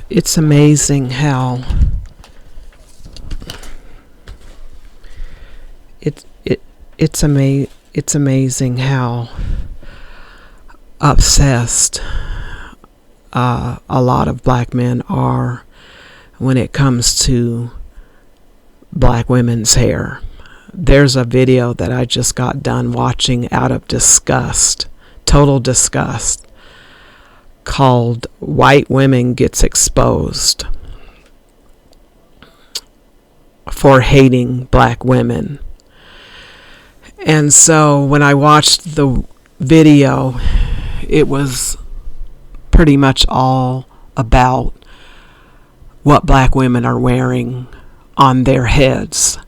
It's amazing how it's amazing how obsessed a lot of black men are when it comes to black women's hair. There's a video that I just got done watching out of disgust, total disgust, called White Women Gets Exposed for Hating Black Women. And so when I watched the video, it was pretty much all about what black women are wearing on their heads.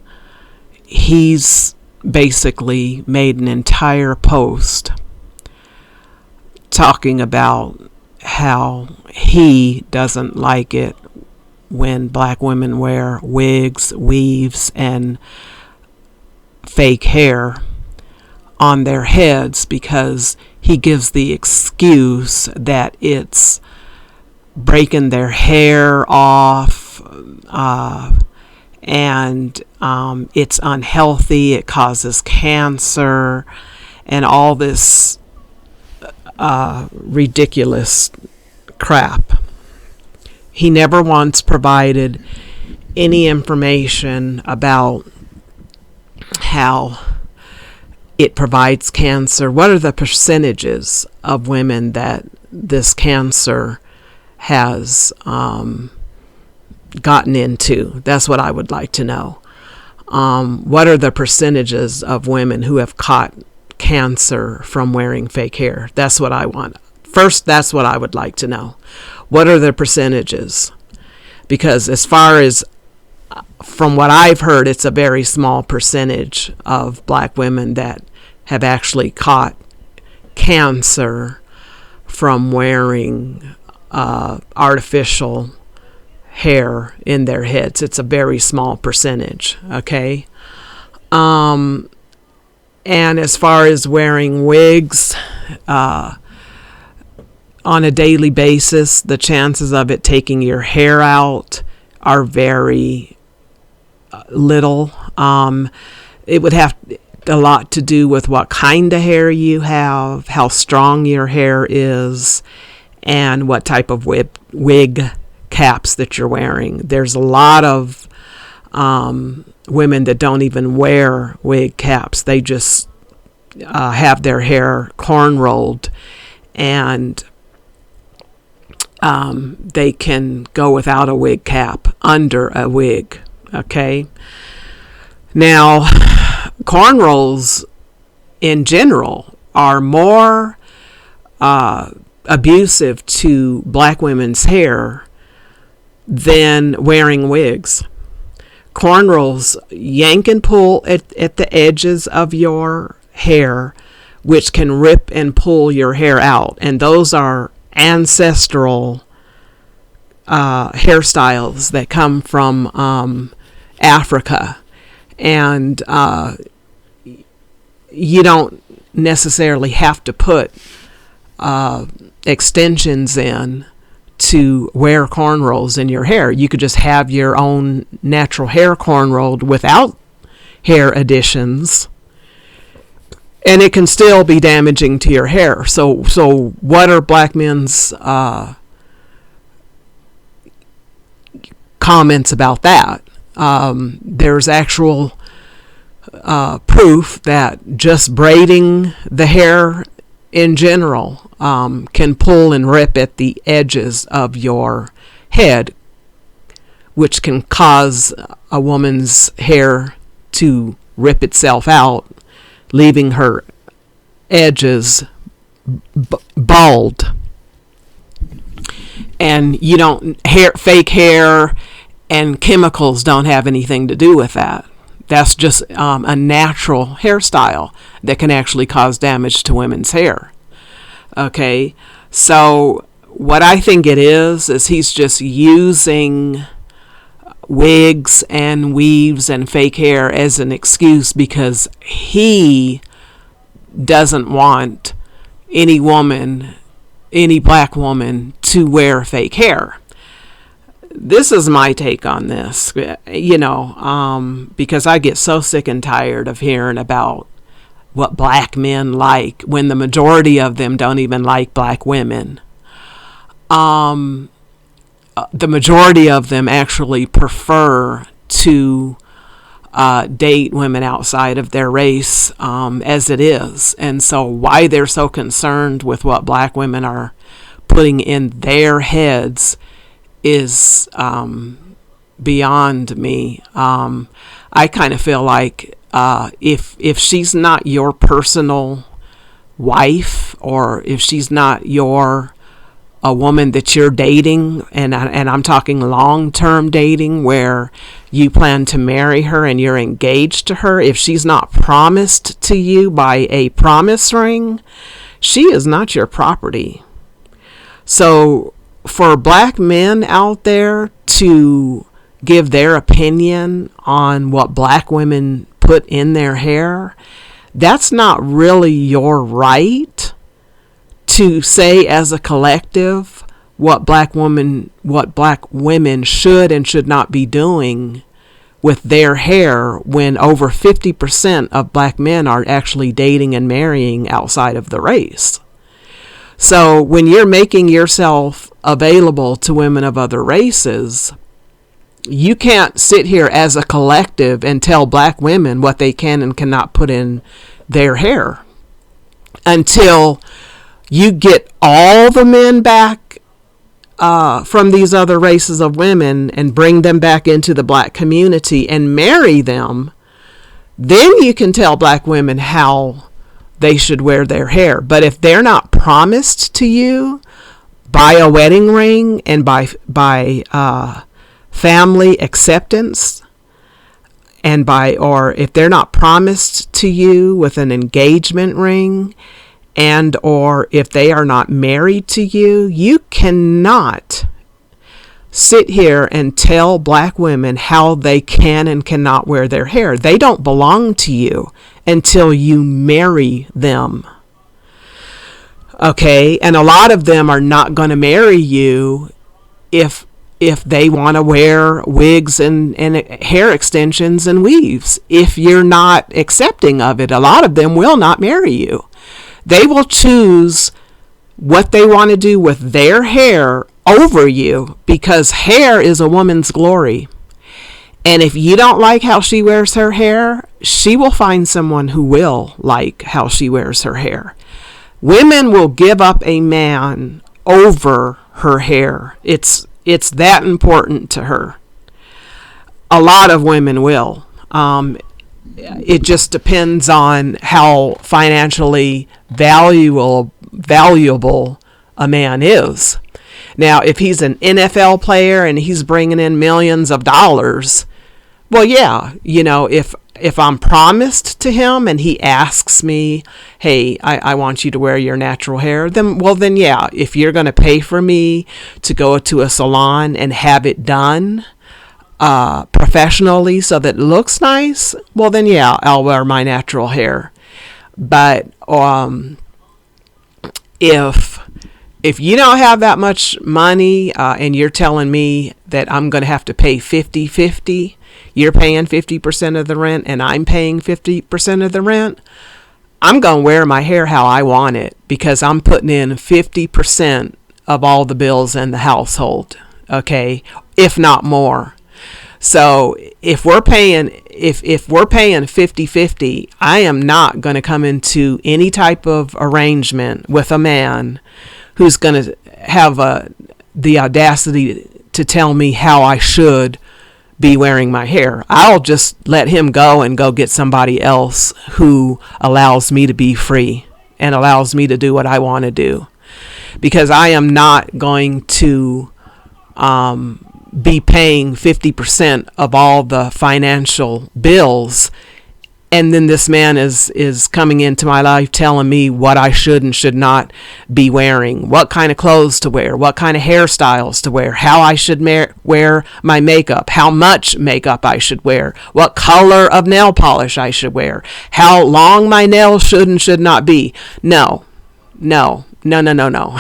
He's basically made an entire post talking about how he doesn't like it when black women wear wigs, weaves, and fake hair on their heads, because he gives the excuse that it's breaking their hair off, and it's unhealthy, it causes cancer, and all this ridiculous crap. He never once provided any information about how it provides cancer. What are the percentages of women that this cancer has gotten into? That's what I would like to know. What are the percentages of women who have caught cancer from wearing fake hair? That's what I want. First, that's what I would like to know. What are the percentages? Because as far as from what I've heard, it's a very small percentage of black women that have actually caught cancer from wearing artificial hair in their heads. It's a very small percentage, okay? And as far as wearing wigs on a daily basis, the chances of it taking your hair out are very little. It would have a lot to do with what kind of hair you have, how strong your hair is, and what type of wig caps that you're wearing. There's a lot of women that don't even wear wig caps. They just have their hair cornrowed, and they can go without a wig cap under a wig. Okay. Now, cornrows in general are more abusive to black women's hair than wearing wigs. Cornrows yank and pull at the edges of your hair, which can rip and pull your hair out. And those are ancestral hairstyles that come from Africa. And you don't necessarily have to put extensions in to wear cornrows in your hair. You could just have your own natural hair cornrowed without hair additions, and it can still be damaging to your hair. So what are black men's comments about that? There's actual proof that just braiding the hair in general can pull and rip at the edges of your head, which can cause a woman's hair to rip itself out, leaving her edges bald. And fake hair and chemicals don't have anything to do with that. That's just a natural hairstyle that can actually cause damage to women's hair. Okay, so what I think it is he's just using wigs and weaves and fake hair as an excuse because he doesn't want any black woman to wear fake hair. this is my take on this, because I get so sick and tired of hearing about what black men like when the majority of them don't even like black women. The majority of them actually prefer to date women outside of their race as it is. And so why they're so concerned with what black women are putting in their heads is beyond me. I kind of feel like if she's not your personal wife, or if she's not a woman that you're dating, and I'm talking long-term dating where you plan to marry her and you're engaged to her, if she's not promised to you by a promise ring, she is not your property. So for black men out there to give their opinion on what black women put in their hair, that's not really your right to say as a collective what black women should and should not be doing with their hair, when over 50% of black men are actually dating and marrying outside of the race. So when you're making yourself available to women of other races, you can't sit here as a collective and tell black women what they can and cannot put in their hair until you get all the men back from these other races of women and bring them back into the black community and marry them. Then you can tell black women how they should wear their hair. But if they're not promised to you by a wedding ring and by family acceptance, or if they're not promised to you with an engagement ring, and or if they are not married to you, you cannot sit here and tell black women how they can and cannot wear their hair. They don't belong to you until you marry them. Okay? And a lot of them are not going to marry you if they want to wear wigs and hair extensions and weaves. If you're not accepting of it, a lot of them will not marry you. They will choose what they want to do with their hair over you, because hair is a woman's glory. And if you don't like how she wears her hair, she will find someone who will like how she wears her hair. Women will give up a man over her hair. It's that important to her. A lot of women will. It just depends on how financially valuable a man is. Now, if he's an NFL player and he's bringing in millions of dollars, well, yeah, if I'm promised to him and he asks me, hey, I want you to wear your natural hair, then yeah, if you're going to pay for me to go to a salon and have it done professionally so that it looks nice, well, then yeah, I'll wear my natural hair. But if you don't have that much money and you're telling me that I'm going to have to pay 50-50, you're paying 50% of the rent and I'm paying 50% of the rent, I'm going to wear my hair how I want it, because I'm putting in 50% of all the bills in the household, okay, if not more. So if we're paying 50-50, I am not going to come into any type of arrangement with a man who's going to have the audacity to tell me how I should be wearing my hair. I'll just let him go and go get somebody else who allows me to be free and allows me to do what I want to do, because I am not going to be paying 50% of all the financial bills, and then this man is coming into my life telling me what I should and should not be wearing, what kind of clothes to wear, what kind of hairstyles to wear, how I should wear my makeup, how much makeup I should wear, what color of nail polish I should wear, how long my nails should and should not be. No, no.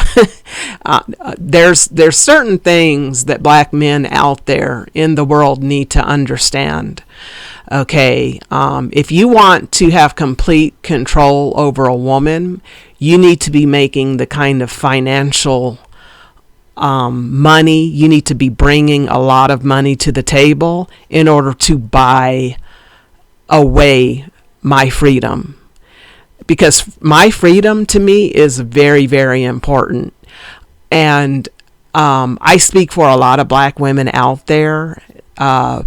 There's certain things that black men out there in the world need to understand. Okay, if you want to have complete control over a woman, you need to be making the kind of financial money. You need to be bringing a lot of money to the table in order to buy away my freedom. Because my freedom to me is very, very important. And I speak for a lot of black women out there. I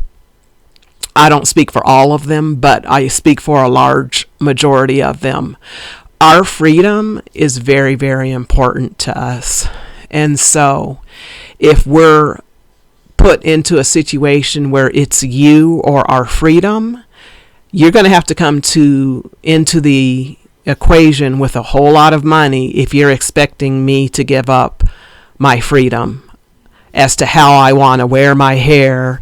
don't speak for all of them, but I speak for a large majority of them. Our freedom is very, very important to us. And so if we're put into a situation where it's you or our freedom, you're going to have to come into the equation with a whole lot of money if you're expecting me to give up my freedom as to how I want to wear my hair,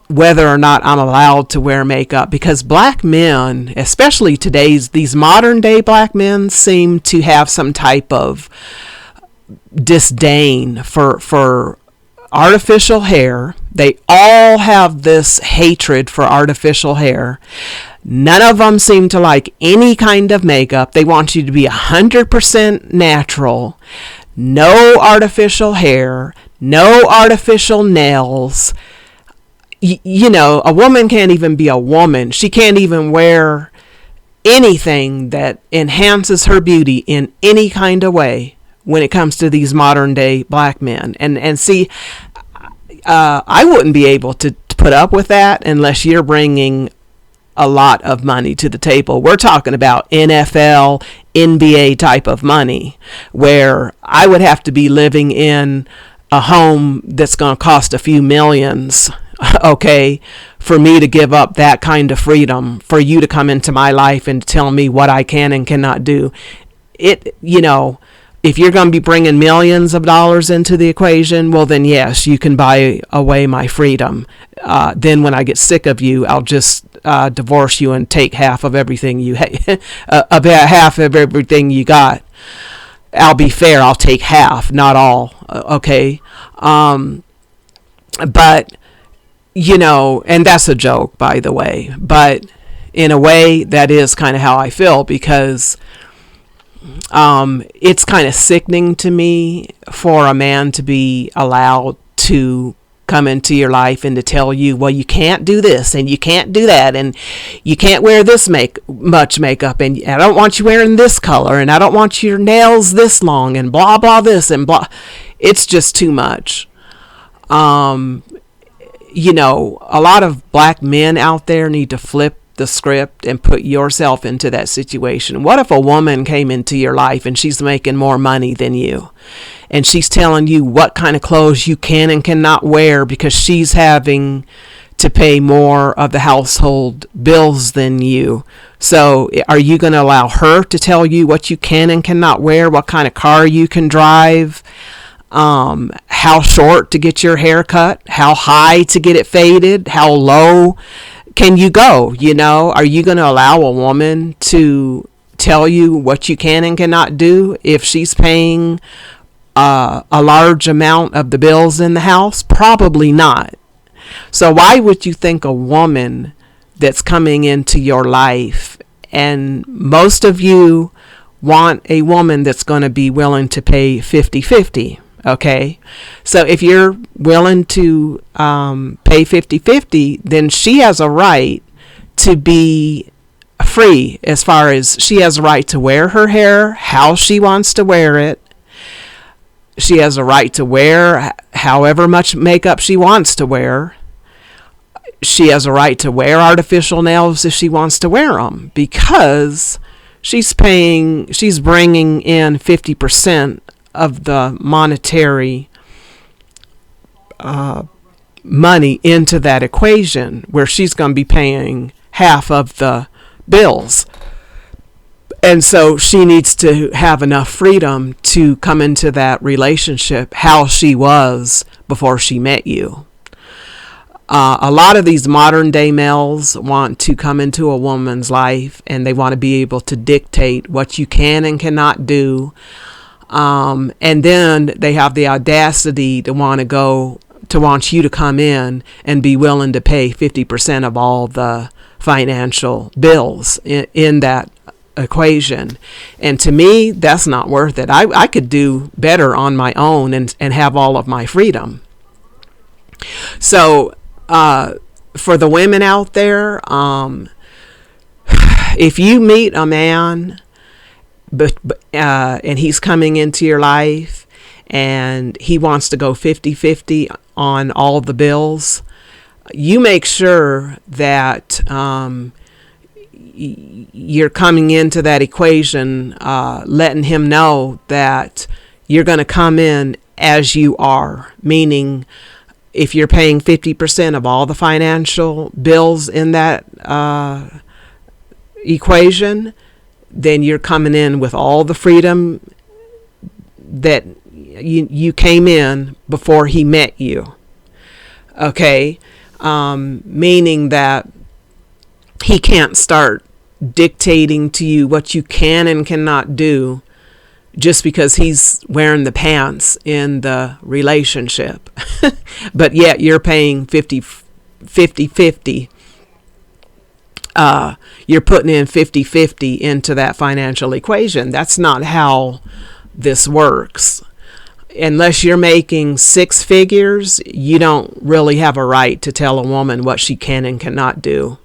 whether or not I'm allowed to wear makeup. Because black men, especially these modern day black men, seem to have some type of disdain for artificial hair. They all have this hatred for artificial hair. None of them seem to like any kind of makeup. They want you to be 100% natural. No artificial hair, no artificial nails. A woman can't even be a woman. She can't even wear anything that enhances her beauty in any kind of way when it comes to these modern day black men. And see, I wouldn't be able to put up with that unless you're bringing a lot of money to the table. We're talking about NFL, NBA type of money, where I would have to be living in a home that's going to cost a few millions, okay, for me to give up that kind of freedom, for you to come into my life and tell me what I can and cannot do. If you're going to be bringing millions of dollars into the equation, well, then yes, you can buy away my freedom. Then when I get sick of you, I'll just divorce you and take half of everything half of everything you got. I'll be fair. I'll take half, not all. Okay. But, and that's a joke, by the way. But in a way, that is kind of how I feel, because it's kind of sickening to me for a man to be allowed to come into your life and to tell you, well, you can't do this and you can't do that and you can't wear this much makeup and I don't want you wearing this color and I don't want your nails this long and blah blah this and blah. It's just too much. A lot of black men out there need to flip the script and put yourself into that situation. What if a woman came into your life and she's making more money than you, and she's telling you what kind of clothes you can and cannot wear because she's having to pay more of the household bills than you? So are you going to allow her to tell you what you can and cannot wear, what kind of car you can drive, how short to get your hair cut, how high to get it faded, how low can you go? Are you going to allow a woman to tell you what you can and cannot do if she's paying a large amount of the bills in the house? Probably not. So why would you think a woman that's coming into your life, and most of you want a woman that's going to be willing to pay 50-50. Okay, so if you're willing to pay 50-50, then she has a right to be free, as far as she has a right to wear her hair how she wants to wear it. She has a right to wear however much makeup she wants to wear. She has a right to wear artificial nails if she wants to wear them, because she's bringing in 50% of the monetary money into that equation, where she's going to be paying half of the bills. And so she needs to have enough freedom to come into that relationship how she was before she met you. A lot of these modern day males want to come into a woman's life and they want to be able to dictate what you can and cannot do. And then they have the audacity to want you to come in and be willing to pay 50% of all the financial bills in that equation. And to me, that's not worth it. I could do better on my own and have all of my freedom. So for the women out there, if you meet a man and he's coming into your life and he wants to go 50-50 on all the bills, you make sure that you're coming into that equation letting him know that you're going to come in as you are, meaning if you're paying 50% of all the financial bills in that equation, then you're coming in with all the freedom that you came in before he met you. Okay? Meaning that he can't start dictating to you what you can and cannot do just because he's wearing the pants in the relationship. But yet you're paying 50-50. You're putting in 50-50 into that financial equation. That's not how this works. Unless you're making six figures, you don't really have a right to tell a woman what she can and cannot do.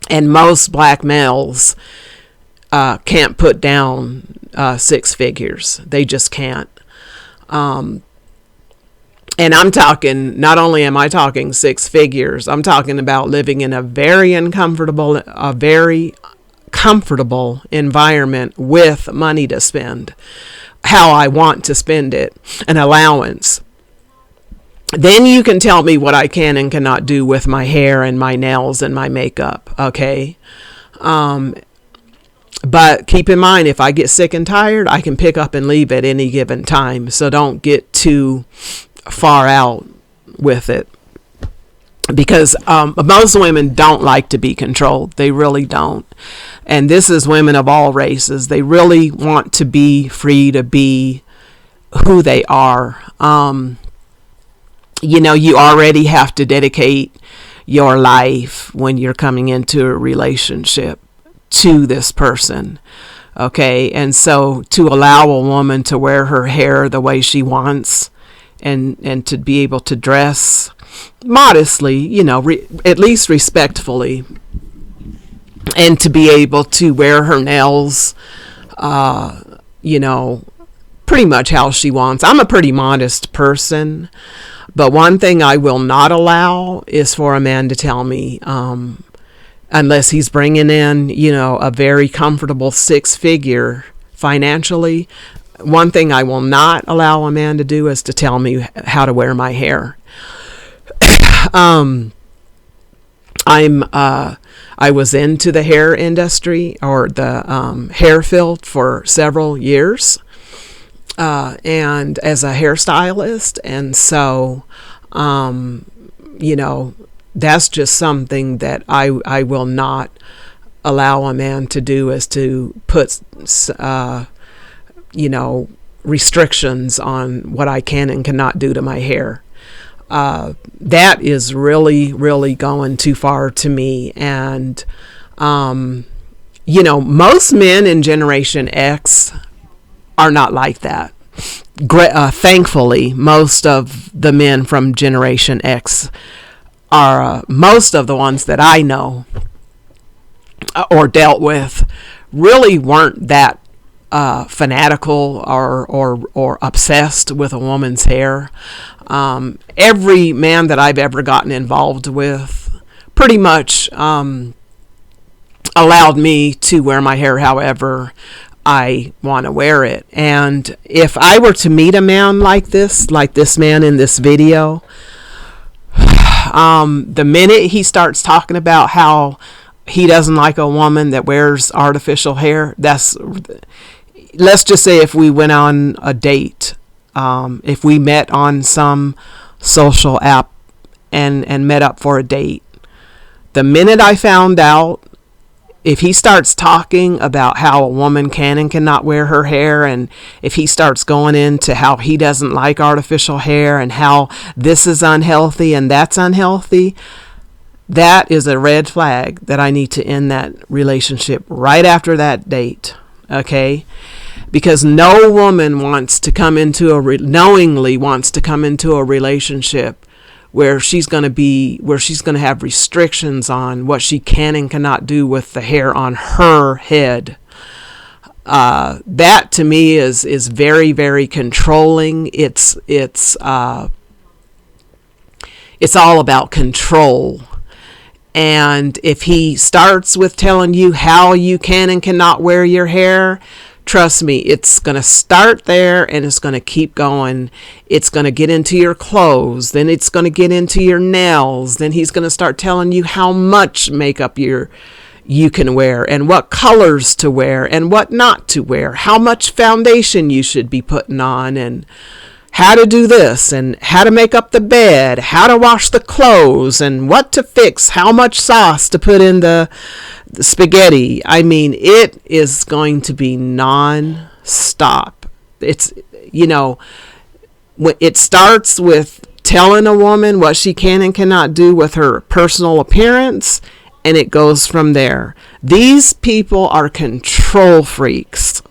And most black males can't put down six figures. They just can't. And I'm talking, not only am I talking six figures, I'm talking about living in a very comfortable environment with money to spend, how I want to spend it, an allowance. Then you can tell me what I can and cannot do with my hair and my nails and my makeup, okay? But keep in mind, if I get sick and tired, I can pick up and leave at any given time. So don't get too far out with it. Because most women don't like to be controlled. They really don't. And this is women of all races. They really want to be free to be who they are. You already have to dedicate your life when you're coming into a relationship to this person. Okay. And so to allow a woman to wear her hair the way she wants and to be able to dress modestly, at least respectfully, and to be able to wear her nails, pretty much how she wants. I'm a pretty modest person, but one thing I will not allow is for a man to tell me, unless he's bringing in, a very comfortable six-figure financially, one thing I will not allow a man to do is to tell me how to wear my hair. I was into the hair industry or the hair field for several years, and as a hairstylist, and so that's just something that I will not allow a man to do, is to put restrictions on what I can and cannot do to my hair. That is really, really going too far to me. And, most men in Generation X are not like that. Thankfully, most of the men from Generation X are, most of the ones that I know or dealt with really weren't that fanatical or obsessed with a woman's hair. Every man that I've ever gotten involved with pretty much allowed me to wear my hair however I want to wear it. And if I were to meet a man like this man in this video, the minute he starts talking about how he doesn't like a woman that wears artificial hair, let's just say if we went on a date, if we met on some social app and met up for a date, the minute I found out if he starts talking about how a woman can and cannot wear her hair, and if he starts going into how he doesn't like artificial hair and how this is unhealthy and that's unhealthy, that is a red flag that I need to end that relationship right after that date. Okay? Because no woman wants to come into knowingly wants to come into a relationship where she's going to have restrictions on what she can and cannot do with the hair on her head. That to me is very, very controlling. It's all about control. And if he starts with telling you how you can and cannot wear your hair, trust me, it's going to start there and it's going to keep going. It's going to get into your clothes. Then it's going to get into your nails. Then he's going to start telling you how much makeup you can wear and what colors to wear and what not to wear, how much foundation you should be putting on, and how to do this and how to make up the bed, how to wash the clothes and what to fix, how much sauce to put in the spaghetti. I mean, it is going to be non-stop. It's, it starts with telling a woman what she can and cannot do with her personal appearance, and it goes from there. These people are control freaks,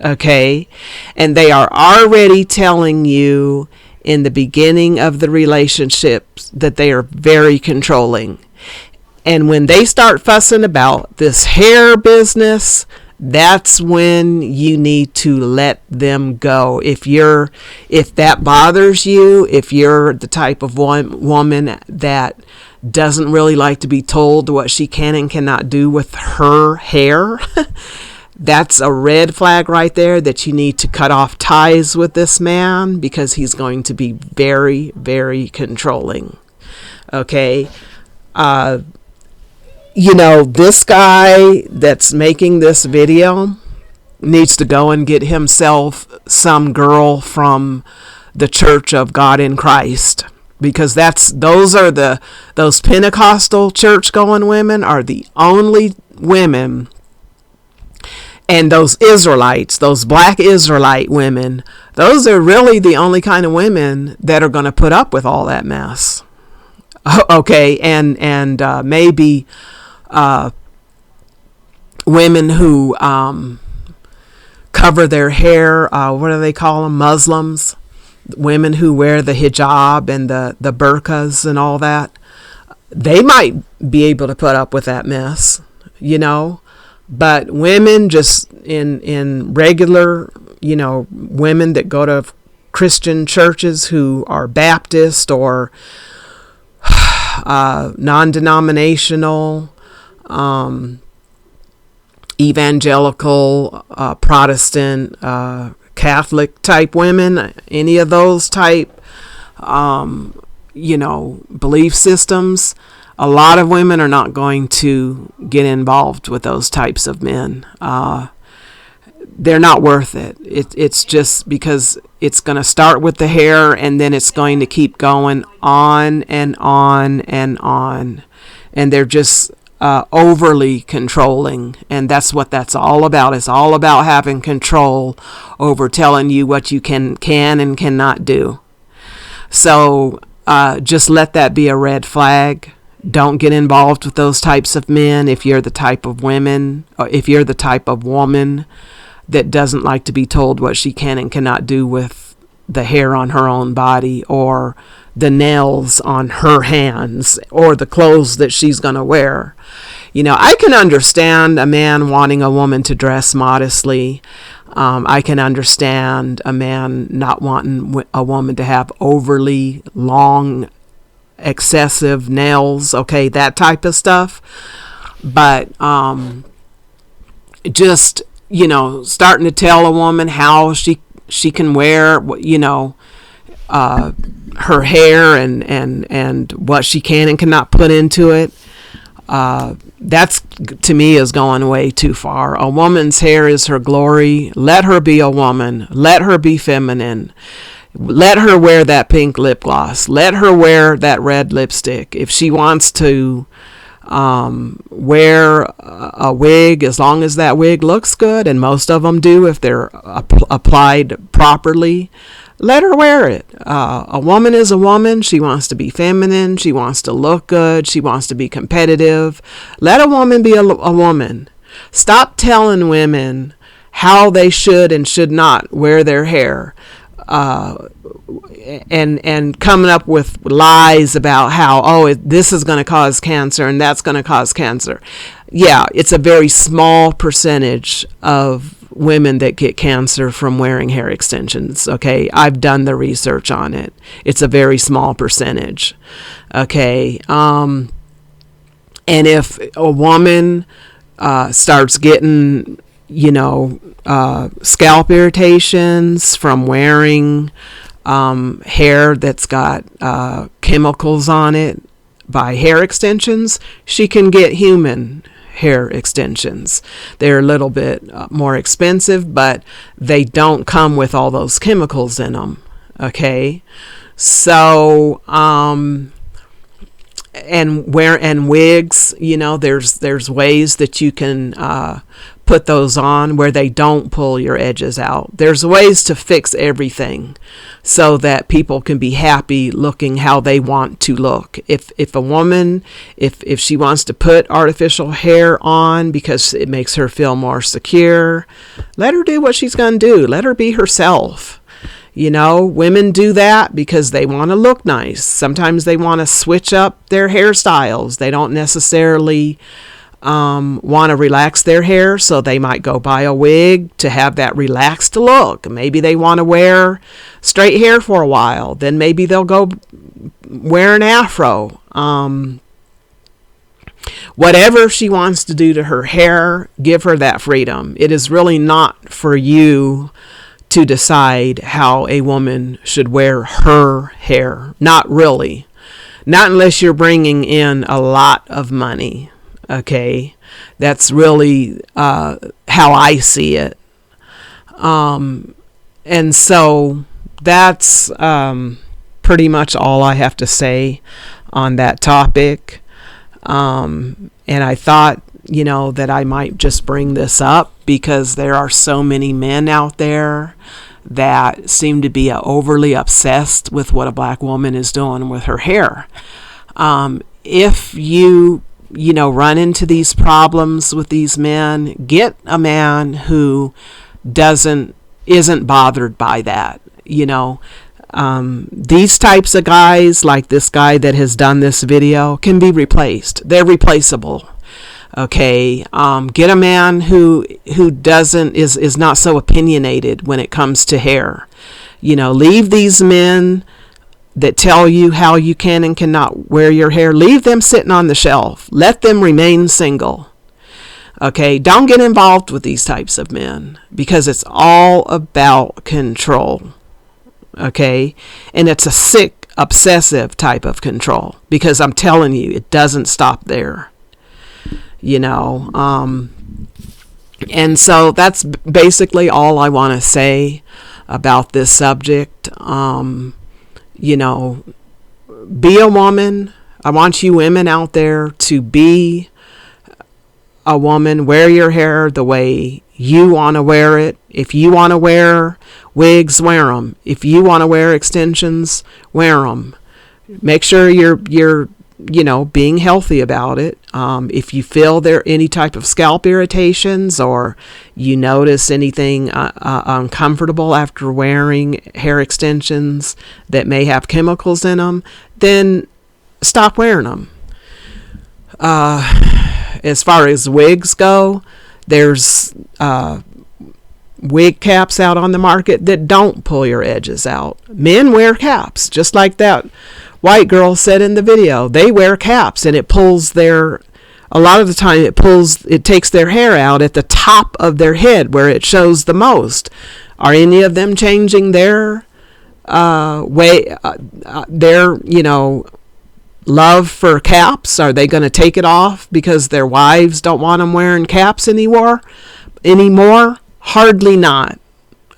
okay? And they are already telling you in the beginning of the relationships that they are very controlling. And when they start fussing about this hair business, that's when you need to let them go. If that bothers you, if you're the type of woman that doesn't really like to be told what she can and cannot do with her hair, that's a red flag right there that you need to cut off ties with this man, because he's going to be very, very controlling. Okay? This guy that's making this video needs to go and get himself some girl from the Church of God in Christ, because those Pentecostal church going women are the only women, and those Israelites, those black Israelite women, those are really the only kind of women that are going to put up with all that mess. Okay, and maybe women who cover their hair, what do they call them? Muslims. Women who wear the hijab and the burqas and all that. They might be able to put up with that mess, But women just in regular, women that go to Christian churches who are Baptist or non-denominational, evangelical, Protestant, Catholic type women, any of those type, belief systems, a lot of women are not going to get involved with those types of men. They're not worth it. It's just because it's going to start with the hair, and then it's going to keep going on and on and on. And they're just overly controlling, and that's what that's all about. It's all about having control over telling you what you can and cannot do. So just let that be a red flag. Don't get involved with those types of men if you're the type of women, or if you're the type of woman that doesn't like to be told what she can and cannot do with the hair on her own body, or the nails on her hands, or the clothes that she's going to wear. I can understand a man wanting a woman to dress modestly. I can understand a man not wanting a woman to have overly long, excessive nails, okay, that type of stuff. But just, starting to tell a woman how she can wear, her hair and what she can and cannot put into it, that's, to me, is going way too far. A woman's hair is her glory. Let her be a woman. Let her be feminine. Let her wear that pink lip gloss. Let her wear that red lipstick. If she wants to Wear a wig as long as that wig looks good, and most of them do if they're applied properly. Let her wear it. A woman is a woman. She wants to be feminine. She wants to look good. She wants to be competitive. Let a woman be a woman. Stop telling women how they should and should not wear their hair. And coming up with lies about how, this is going to cause cancer and that's going to cause cancer. Yeah, it's a very small percentage of women that get cancer from wearing hair extensions. Okay, I've done the research on it. It's a very small percentage. Okay, and if a woman starts getting scalp irritations from wearing hair that's got chemicals on it by hair extensions, she can get human hair extensions. They're a little bit more expensive, but they don't come with all those chemicals in them. Okay, so and wigs, there's ways that you can put those on where they don't pull your edges out. There's ways to fix everything so that people can be happy looking how they want to look. If a woman, if she wants to put artificial hair on because it makes her feel more secure, let her do what she's going to do. Let her be herself. Women do that because they want to look nice. Sometimes they want to switch up their hairstyles. They don't necessarily want to relax their hair, so they might go buy a wig to have that relaxed look. Maybe they want to wear straight hair for a while. Then maybe they'll go wear an afro. Whatever she wants to do to her hair, give her that freedom. It is really not for you to decide how a woman should wear her hair. Not really. Not unless you're bringing in a lot of money. Okay, that's really how I see it. And so that's pretty much all I have to say on that topic. And I thought, that I might just bring this up because there are so many men out there that seem to be overly obsessed with what a black woman is doing with her hair. If you run into these problems with these men, get a man who isn't bothered by that. These types of guys, like this guy that has done this video, can be replaced. They're replaceable. Okay, get a man who is not so opinionated when it comes to hair. Leave these men that tell you how you can and cannot wear your hair. Leave them sitting on the shelf. Let them remain single. Okay, don't get involved with these types of men because it's all about control. Okay, and it's a sick, obsessive type of control because I'm telling you, it doesn't stop there. And so that's basically all I want to say about this subject. Be a woman. I want you women out there to be a woman. Wear your hair the way you want to wear it. If you want to wear wigs, wear them. If you want to wear extensions, wear them. Make sure you're being healthy about it. If you feel there any type of scalp irritations or you notice anything uncomfortable after wearing hair extensions that may have chemicals in them, then stop wearing them. As far as wigs go, there's wig caps out on the market that don't pull your edges out. Men wear caps, just like that white girl said in the video. They wear caps and it pulls a lot of the time it takes their hair out at the top of their head where it shows the most. Are any of them changing their love for caps? Are they going to take it off because their wives don't want them wearing caps anymore? Hardly not.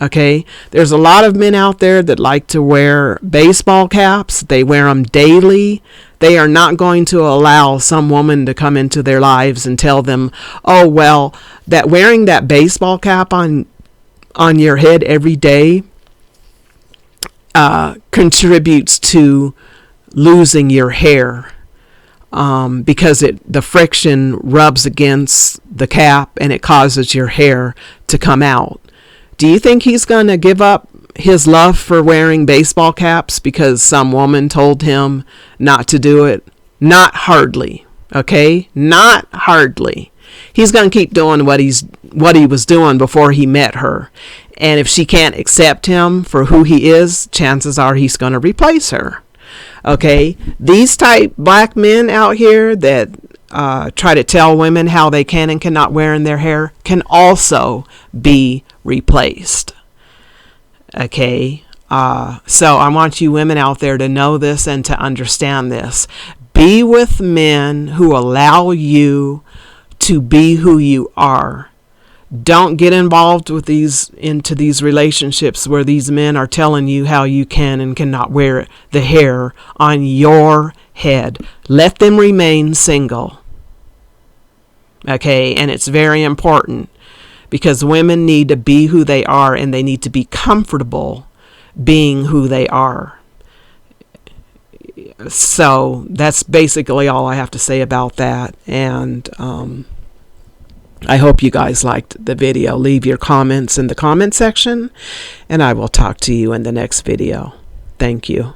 Okay, there's a lot of men out there that like to wear baseball caps. They wear them daily. They are not going to allow some woman to come into their lives and tell them, oh, well, that wearing that baseball cap on your head every day contributes to losing your hair, because the friction rubs against the cap and it causes your hair to come out. Do you think he's going to give up his love for wearing baseball caps because some woman told him not to do it? Not hardly. Okay? Not hardly. He's going to keep doing what he was doing before he met her. And if she can't accept him for who he is, chances are he's going to replace her. Okay? These type black men out here that try to tell women how they can and cannot wear in their hair can also be replaced. Okay? So I want you women out there to know this and to understand this. Be with men who allow you to be who you are. Don't get involved with into these relationships where these men are telling you how you can and cannot wear the hair on your head. Let them remain single. Okay? And it's very important, because women need to be who they are, and they need to be comfortable being who they are. So that's basically all I have to say about that. And I hope you guys liked the video. Leave your comments in the comment section, and I will talk to you in the next video. Thank you.